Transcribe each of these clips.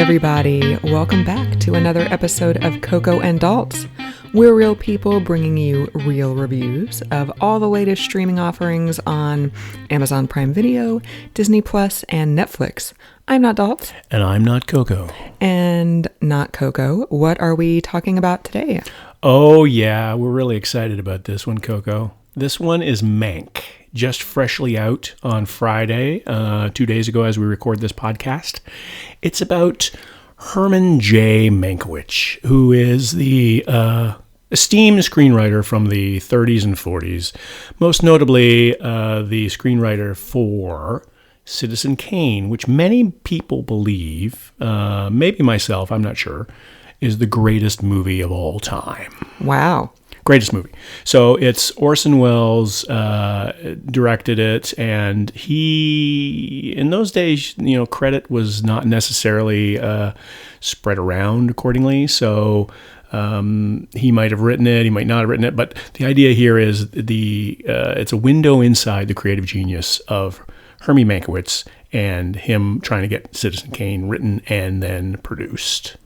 everybody. Welcome back to another episode of Coco and Daltz. We're real people bringing you real reviews of all the latest streaming offerings on Amazon Prime Video, Disney Plus, and Netflix. I'm not Daltz. And I'm not Coco. And not Coco. What are we talking about today? Oh, yeah. We're really excited about this one, Coco. This one is Mank, just freshly out on Friday, 2 days ago as we record this podcast. It's about Herman J. Mankiewicz, who is the esteemed screenwriter from the 30s and 40s, most notably the screenwriter for Citizen Kane, which many people believe, maybe myself, I'm not sure, is the greatest movie of all time. Wow. Greatest movie. So it's Orson Welles directed it, and he, in those days, credit was not necessarily spread around accordingly. So he might have written it, he might not have written it, but the idea here is it's a window inside the creative genius of Herman Mankiewicz and him trying to get Citizen Kane written and then produced.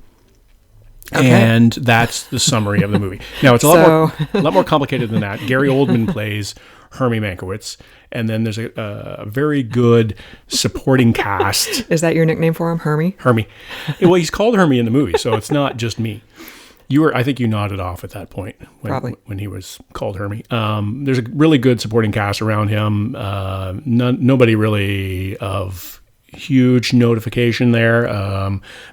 Okay. And that's the summary of the movie. Now, it's a lot more complicated than that. Gary Oldman plays Herman Mankiewicz, and then there's a very good supporting cast. Is that your nickname for him, Hermy? Hermy. Well, he's called Hermy in the movie, so it's not just me. I think you nodded off at that point when he was called Hermy. There's a really good supporting cast around him. Nobody really of huge notification there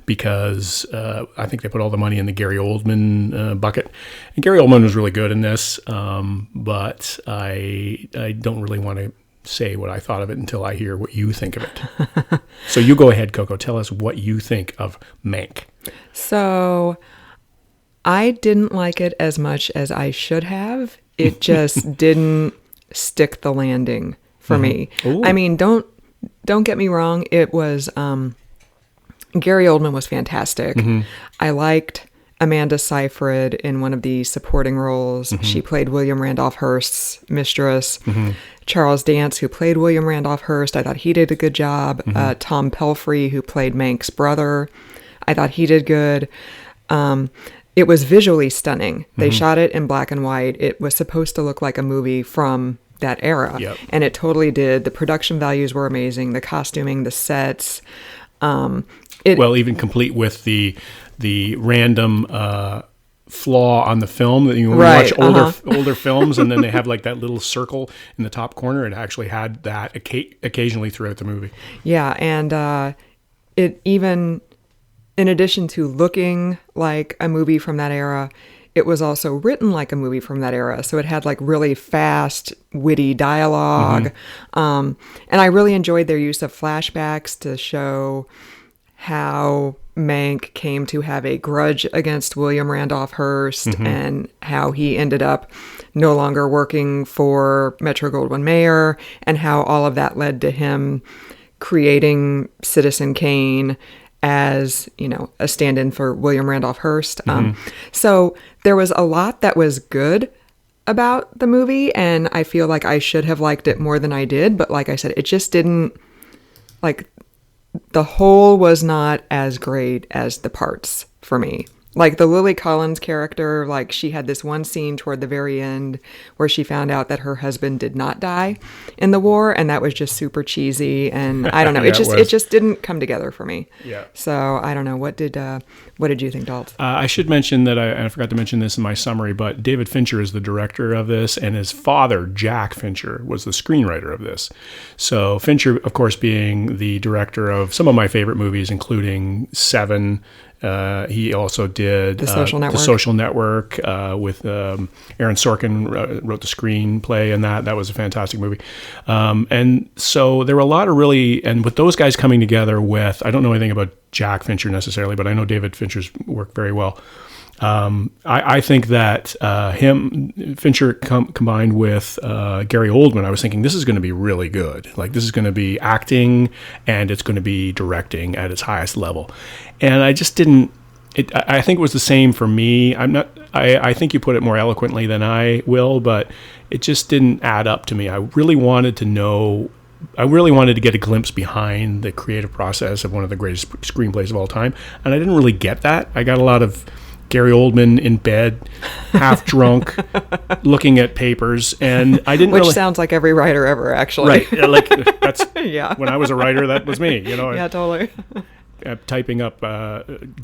because I think they put all the money in the Gary Oldman bucket. And Gary Oldman was really good in this, but I don't really want to say what I thought of it until I hear what you think of it. So you go ahead, Coco. Tell us what you think of Mank. So I didn't like it as much as I should have. It just didn't stick the landing for me. Ooh. I mean, don't get me wrong. It was Gary Oldman was fantastic. Mm-hmm. I liked Amanda Seyfried in one of the supporting roles. Mm-hmm. She played William Randolph Hearst's mistress. Mm-hmm. Charles Dance, who played William Randolph Hearst, I thought he did a good job. Mm-hmm. Tom Pelphrey, who played Mank's brother, I thought he did good. It was visually stunning. They shot it in black and white. It was supposed to look like a movie from that era. Yep. And it totally did. The production values were amazing. The costuming, the sets. Even complete with the random flaw on the that you watch older films, and then they have like that little circle in the top corner. It actually had that occasionally throughout the movie. Yeah, and it even, in addition to looking like a movie from that era, it was also written like a movie from that era. So it had like really fast, witty dialogue. Mm-hmm. And I really enjoyed their use of flashbacks to show how Mank came to have a grudge against William Randolph Hearst, mm-hmm. and how he ended up no longer working for Metro-Goldwyn-Mayer, and how all of that led to him creating Citizen Kane as, a stand-in for William Randolph Hearst. Mm-hmm. So there was a lot that was good about the movie, and I feel like I should have liked it more than I did. But like I said, it just didn't, the whole was not as great as the parts for me. Like the Lily Collins character, she had this one scene toward the very end where she found out that her husband did not die in the war, and that was just super cheesy. And I don't know, it just didn't come together for me. Yeah. So I don't know. What did you think, Daltz? I should mention that I forgot to mention this in my summary, but David Fincher is the director of this, and his father, Jack Fincher, was the screenwriter of this. So Fincher, of course, being the director of some of my favorite movies, including Seven. He also did The Social Network with Aaron Sorkin wrote the screenplay, and that was a fantastic movie. And so there were a lot of and with those guys coming together with, I don't know anything about Jack Fincher necessarily, but I know David Fincher's work very well. I think that Fincher combined with Gary Oldman, I was thinking this is going to be really good. Like this is going to be acting and it's going to be directing at its highest level. And I just didn't. I think it was the same for me. I think you put it more eloquently than I will, but it just didn't add up to me. I really wanted to know I really wanted to get a glimpse behind the creative process of one of the greatest screenplays of all time, and I didn't really get that. I got a lot of Gary Oldman in bed, half drunk, looking at papers, and I didn't Which sounds like every writer ever, actually. Right, like that's yeah. When I was a writer, that was me. Yeah, totally. Typing up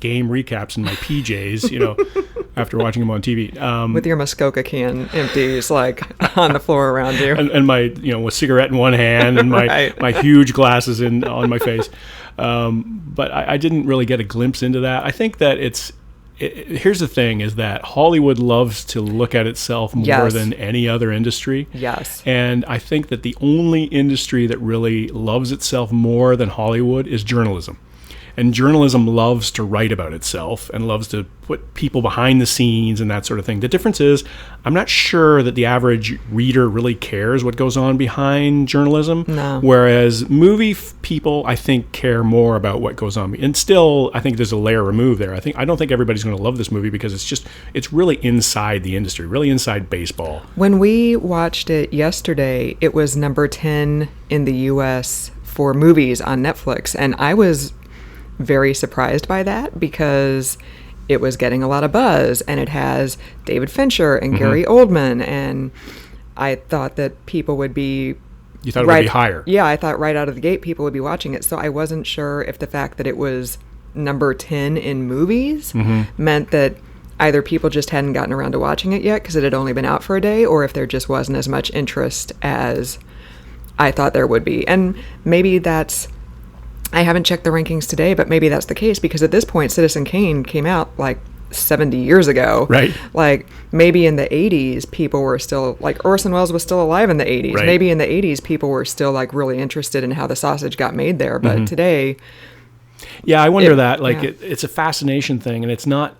game recaps in my PJs, after watching them on TV. With your Muskoka can empties like on the floor around you. And my, with cigarette in one hand and my, Right. my huge glasses on my face. But I didn't really get a glimpse into that. I think that here's the thing, is that Hollywood loves to look at itself more Yes. than any other industry. Yes. And I think that the only industry that really loves itself more than Hollywood is journalism. And journalism loves to write about itself and loves to put people behind the scenes and that sort of thing. The difference is, I'm not sure that the average reader really cares what goes on behind journalism. No. Whereas movie people, I think, care more about what goes on. And still, I think there's a layer removed there. I don't think everybody's going to love this movie because it's really inside the industry, really inside baseball. When we watched it yesterday, it was number 10 in the U.S. for movies on Netflix. And I was very surprised by that because it was getting a lot of buzz, and it has David Fincher and Gary Oldman, and I thought that people would be... You thought it would be higher. Yeah, I thought right out of the gate people would be watching it, so I wasn't sure if the fact that it was number 10 in movies meant that either people just hadn't gotten around to watching it yet because it had only been out for a day, or if there just wasn't as much interest as I thought there would be. And maybe that's... I haven't checked the rankings today, but maybe that's the case because at this point, Citizen Kane came out like 70 years ago. Right. Like maybe in the 80s, people were still like Orson Welles was still alive in the 80s. Right. Maybe in the 80s, people were still like really interested in how the sausage got made there. But today. Yeah, I wonder that. Like it's a fascination thing, and it's not.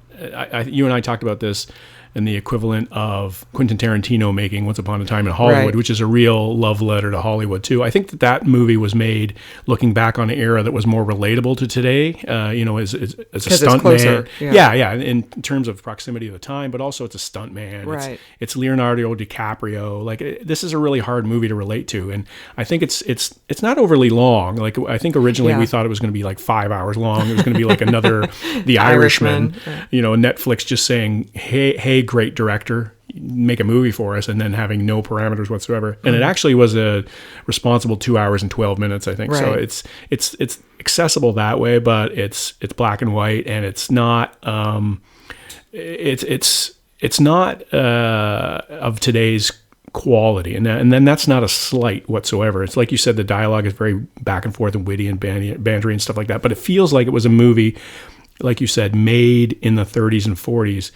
You and I talked about this. And the equivalent of Quentin Tarantino making Once Upon a Time in Hollywood, Right. which is a real love letter to Hollywood too. I think that movie was made looking back on an era that was more relatable to today. As a stunt man. Yeah, in terms of proximity of the time, but also it's a stunt man. Right. It's Leonardo DiCaprio. Like this is a really hard movie to relate to, and I think it's not overly long. Like I think originally we thought it was going to be like 5 hours long. It was going to be like another The Irishman. Netflix just saying, hey, great director, make a movie for us, and then having no parameters whatsoever. And it actually was a responsible 2 hours and 12 minutes, I think. Right. So it's accessible that way, but it's black and white, and it's not it's not of today's quality, and then that's not a slight whatsoever. It's like you said, the dialogue is very back and forth and witty and bantery and stuff like that, but it feels like it was a movie, like you said, made in the 30s and 40s.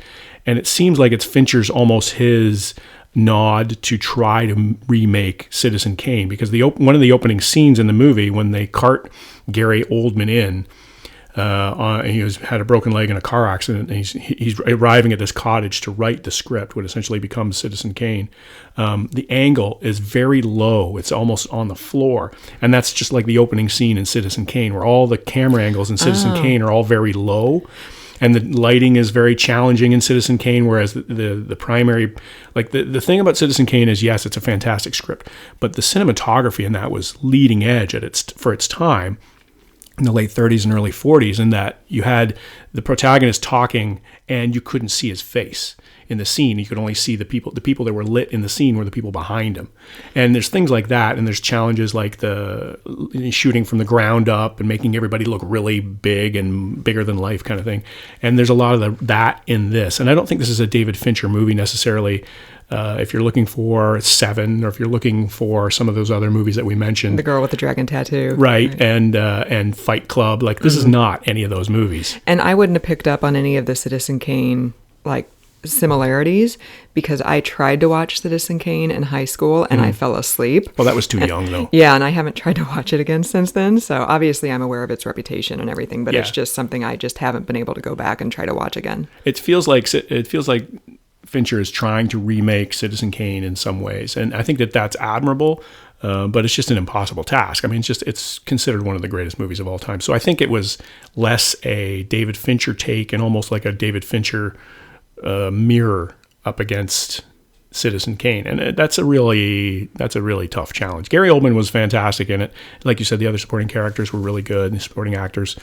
And it seems like it's Fincher's almost his nod to try to remake Citizen Kane, because one of the opening scenes in the movie, when they cart Gary Oldman in, he had a broken leg in a car accident, and he's arriving at this cottage to write the script, what essentially becomes Citizen Kane. The angle is very low; it's almost on the floor, and that's just like the opening scene in Citizen Kane, where all the camera angles in Citizen Kane are all very low. And the lighting is very challenging in Citizen Kane, whereas the primary, like the thing about Citizen Kane is, yes, it's a fantastic script, but the cinematography in that was leading edge for its time in the late 30s and early 40s, in that you had the protagonist talking and you couldn't see his face in the scene. You could only see the people that were lit in the scene were the people behind him. And there's things like that, and there's challenges like the shooting from the ground up and making everybody look really big and bigger than life kind of thing. And there's a lot of that in this. And I don't think this is a David Fincher movie necessarily. If you're looking for Seven, or if you're looking for some of those other movies that we mentioned, The Girl with the Dragon Tattoo, right. And Fight Club, like this is not any of those movies. And I wouldn't have picked up on any of the Citizen Kane like similarities because I tried to watch Citizen Kane in high school and I fell asleep. Well, that was too young though. Yeah, and I haven't tried to watch it again since then. So obviously I'm aware of its reputation and everything, but it's just something I just haven't been able to go back and try to watch again. It feels like Fincher is trying to remake Citizen Kane in some ways, and I think that that's admirable. But it's just an impossible task. I mean, it's considered one of the greatest movies of all time. So I think it was less a David Fincher take and almost like a David Fincher mirror up against Citizen Kane, and that's a really tough challenge. Gary Oldman was fantastic in it. Like you said, the other supporting characters were really good, and the supporting actors.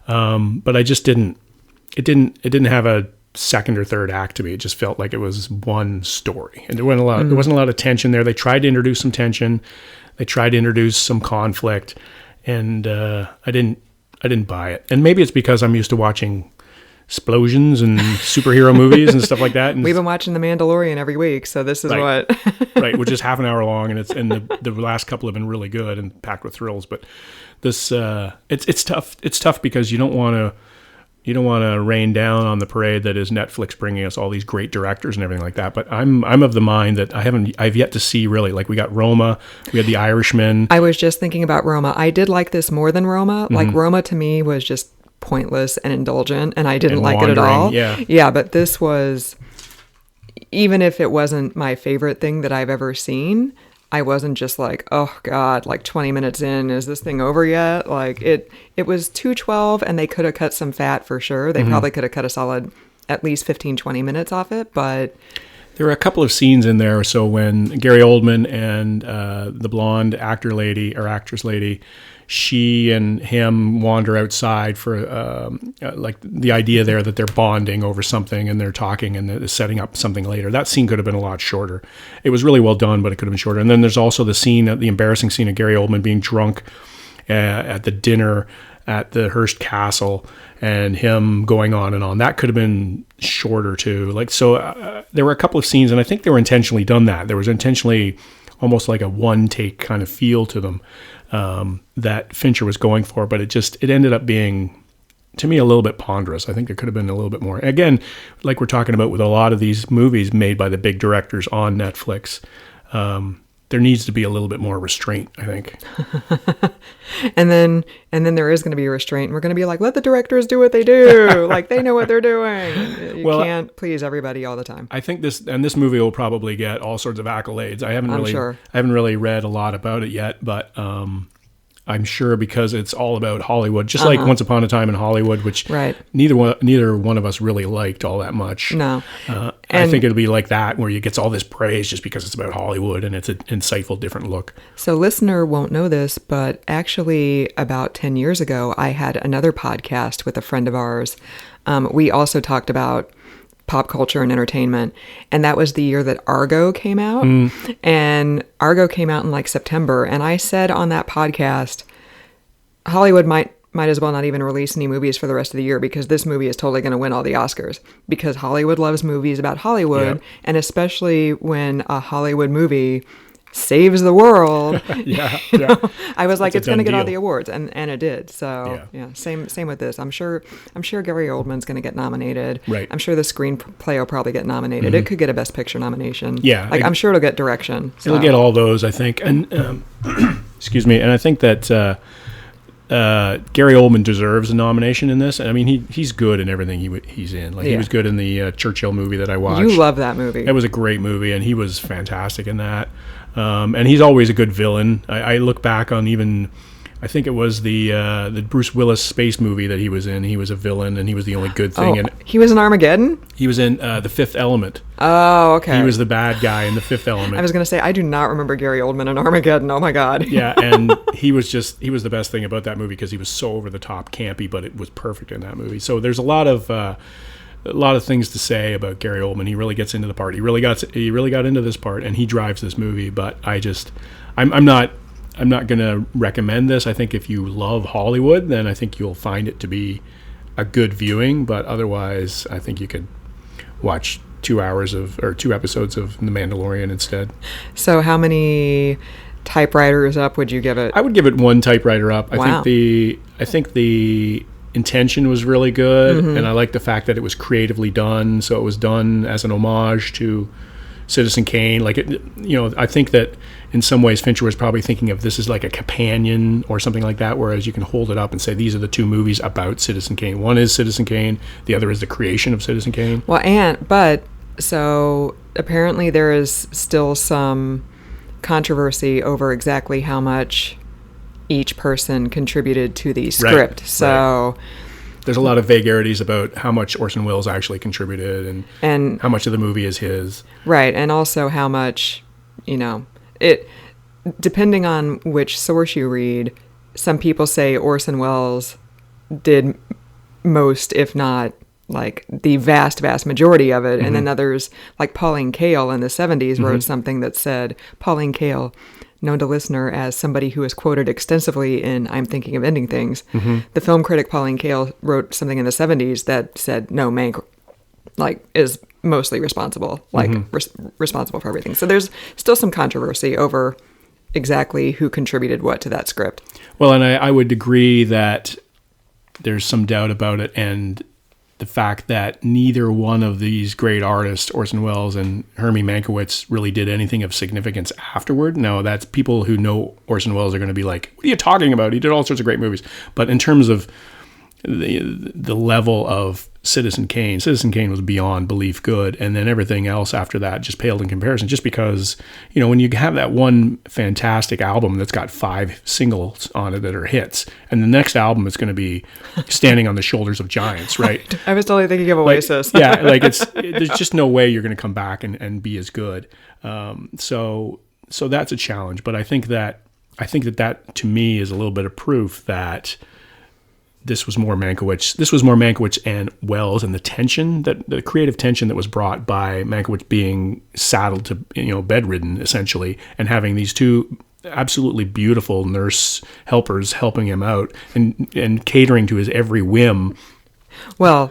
But I just didn't. It didn't have a second or third act to me. It just felt like it was one story, and there wasn't a lot of tension there. They tried to introduce some tension, they tried to introduce some conflict, and I didn't buy it. And maybe it's because I'm used to watching explosions and superhero movies and stuff like that. And we've been watching The Mandalorian every week, so this is right, what right, which is half an hour long, and the last couple have been really good and packed with thrills. But this it's tough. It's tough because you don't want to rain down on the parade that is Netflix bringing us all these great directors and everything like that. But I'm of the mind that I've yet to see really, like we got Roma, we had The Irishman. I was just thinking about Roma. I did like this more than Roma. Like Roma to me was just pointless and indulgent, and I didn't like it at all. Yeah, but this was, even if it wasn't my favorite thing that I've ever seen, I wasn't just like, oh God, like 20 minutes in, is this thing over yet? Like it was 2:12, and they could have cut some fat for sure. They probably could have cut a solid at least 15, 20 minutes off it, but there were a couple of scenes in there. So when Gary Oldman and the blonde actress lady, she and him wander outside for like the idea there that they're bonding over something and they're talking and they're setting up something later. That scene could have been a lot shorter. It was really well done, but it could have been shorter. And then there's also the embarrassing scene of Gary Oldman being drunk at the dinner at the Hearst Castle and him going on and on. That could have been shorter too. Like, so there were a couple of scenes, and I think they were intentionally done that. There was intentionally almost like a one take kind of feel to them that Fincher was going for, but it ended up being, to me, a little bit ponderous. I think there could have been a little bit more. Again, like we're talking about with a lot of these movies made by the big directors on Netflix, there needs to be a little bit more restraint, I think. and then there is going to be a restraint, and we're going to be like, let the directors do what they do. Like, they know what they're doing. You can't please everybody all the time. I think this movie will probably get all sorts of accolades. I haven't really read a lot about it yet, but I'm sure because it's all about Hollywood, just like Once Upon a Time in Hollywood, which neither one of us really liked all that much. No. I think it'll be like that, where you get all this praise just because it's about Hollywood and it's an insightful, different look. So listener won't know this, but actually about 10 years ago, I had another podcast with a friend of ours. We also talked about pop culture and entertainment, and that was the year that Argo came out. And Argo came out in like September, and I said on that podcast, Hollywood might as well not even release any movies for the rest of the year, because this movie is totally going to win all the Oscars, because Hollywood loves movies about Hollywood. And especially when a Hollywood movie saves the world. I was like, it's going to get all the awards, and it did. So same with this. I'm sure Gary Oldman's going to get nominated. Right. I'm sure the screenplay will probably get nominated. It could get a Best Picture nomination. I'm sure it'll get direction. So. It'll get all those, I think. And excuse me. And I think that Gary Oldman deserves a nomination in this. I mean, he's good in everything he's in. Like he was good in the Churchill movie that I watched. You love that movie. That was a great movie, and he was fantastic in that. And he's always a good villain. I look back on I think it was the Bruce Willis space movie that he was in. He was a villain, and he was the only good thing. And he was in Armageddon? He was in The Fifth Element. Oh, okay. He was the bad guy in The Fifth Element. I was going to say, I do not remember Gary Oldman in Armageddon. Oh, my God. Yeah, and he was the best thing about that movie, because he was so over-the-top campy, but it was perfect in that movie. So there's a lot of things to say about Gary Oldman. He really gets into the part. He really got into this part, and he drives this movie. But I'm not going to recommend this. I think if you love Hollywood, then I think you'll find it to be a good viewing. But otherwise, I think you could watch 2 episodes of The Mandalorian instead. So how many typewriters up would you give it? I would give it 1 typewriter up. Wow. I think the intention was really good, and I like the fact that it was creatively done. So it was done as an homage to Citizen Kane. Like I think that in some ways Fincher was probably thinking of this as like a companion or something like that, whereas you can hold it up and say these are the 2 movies about Citizen Kane. One is Citizen Kane, the other is the creation of Citizen Kane. But so apparently there is still some controversy over exactly how much each person contributed to the script. There's a lot of vagaries about how much Orson Welles actually contributed and how much of the movie is his. Right, and also how much, it, depending on which source you read, some people say Orson Welles did most, if not like the vast majority of it. And then others, like Pauline Kael in the 70s, wrote something that said, Pauline Kael, known to listener as somebody who is quoted extensively in I'm Thinking of Ending Things. The film critic Pauline Kael wrote something in the 70s that said, no, Mank is mostly responsible, responsible for everything. So there's still some controversy over exactly who contributed what to that script. Well, and I would agree that there's some doubt about it, and the fact that neither one of these great artists, Orson Welles and Herman Mankiewicz, really did anything of significance afterward. Now, that's people who know Orson Welles are going to be like, what are you talking about? He did all sorts of great movies. But in terms of the level of Citizen Kane was beyond belief good, and then everything else after that just paled in comparison, just because, when you have that one fantastic album that's got 5 singles on it that are hits, and the next album is going to be Standing on the Shoulders of Giants, right? I was totally thinking of Oasis. There's just no way you're going to come back and be as good. So that's a challenge, but I think that to me is a little bit of proof that this was more Mankiewicz and Welles, and the creative tension that was brought by Mankiewicz being saddled to, bedridden essentially, and having these two absolutely beautiful nurse helpers helping him out and catering to his every whim. Well,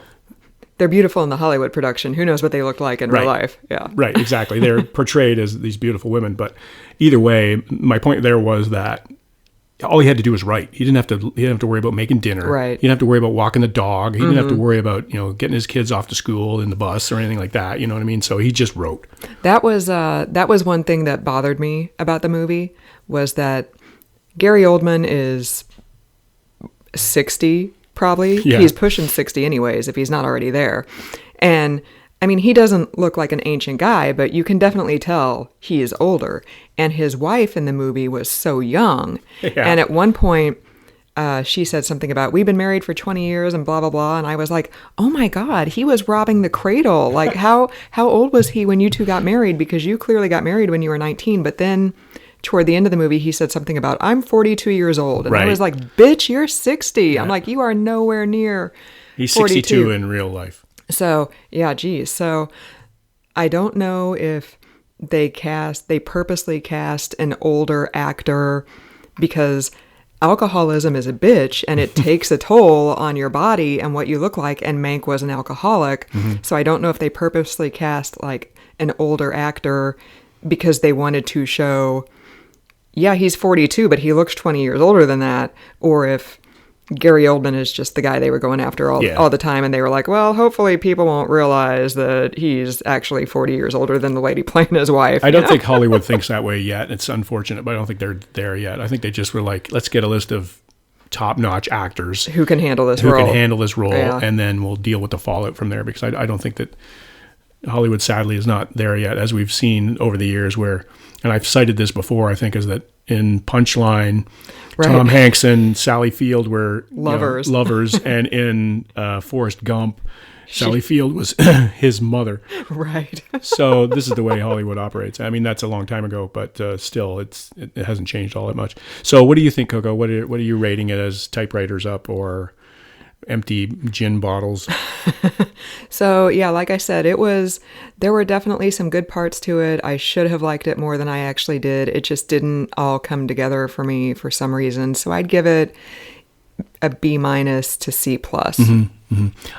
they're beautiful in the Hollywood production. Who knows what they look like in real life? Yeah. Right, exactly. They're portrayed as these beautiful women, but either way, my point there was that all he had to do was write. He didn't have to worry about making dinner. Right. He didn't have to worry about walking the dog. He didn't have to worry about, getting his kids off to school in the bus or anything like that. You know what I mean? So he just wrote. That was one thing that bothered me about the movie, was that Gary Oldman is 60 probably. Yeah. He's pushing 60 anyways, if he's not already there. And I mean, he doesn't look like an ancient guy, but you can definitely tell he is older. And his wife in the movie was so young. Yeah. And at one point, she said something about, we've been married for 20 years and blah, blah, blah. And I was like, oh my God, he was robbing the cradle. Like, how old was he when you two got married? Because you clearly got married when you were 19. But then toward the end of the movie, he said something about, I'm 42 years old. And I was like, bitch, you're 60. Yeah. I'm like, you are nowhere near He's 42. 62 in real life. So, yeah, geez. So I don't know if they purposely cast an older actor because alcoholism is a bitch and it takes a toll on your body and what you look like. And Mank was an alcoholic. So I don't know if they purposely cast like an older actor because they wanted to show, yeah, he's 42, but he looks 20 years older than that. Or if Gary Oldman is just the guy they were going after all the time, and they were like, well, hopefully people won't realize that he's actually 40 years older than the lady playing his wife. I don't think Hollywood thinks that way yet. It's unfortunate, but I don't think they're there yet. I think they just were like, let's get a list of top-notch actors who can handle this role, and then we'll deal with the fallout from there, because I don't think that Hollywood, sadly, is not there yet, as we've seen over the years where, and I've cited this before, I think, is that in Punchline, Tom Hanks and Sally Field were lovers, and in Forrest Gump, Sally Field was his mother. Right. So this is the way Hollywood operates. I mean, that's a long time ago, but still, it hasn't changed all that much. So what do you think, Coco? What are you rating it as? Typewriters up or empty gin bottles? So yeah, like I said, there were definitely some good parts to it. I should have liked it more than I actually did. It just didn't all come together for me for some reason. So I'd give it a B- to C+.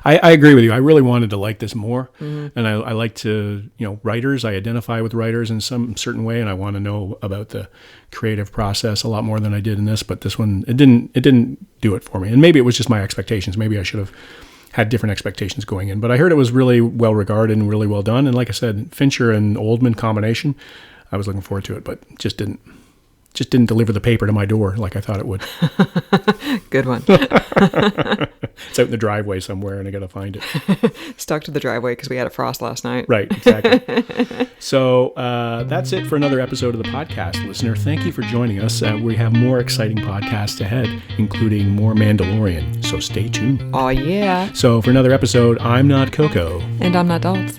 I agree with you. I really wanted to like this more, and I like to, writers. I identify with writers in some certain way, and I want to know about the creative process a lot more than I did in this. But this one, it didn't do it for me, and maybe it was just my expectations. Maybe I should have had different expectations going in. But I heard it was really well regarded and really well done. And like I said, Fincher and Oldman combination, I was looking forward to it, but just didn't deliver the paper to my door like I thought it would. Good one. It's out in the driveway somewhere, and I got to find it. Stuck to the driveway because we had a frost last night. Right, exactly. So that's it for another episode of the podcast, listener. Thank you for joining us. We have more exciting podcasts ahead, including more Mandalorian. So stay tuned. Oh, yeah. So for another episode, I'm not Coco. And I'm not Dolph.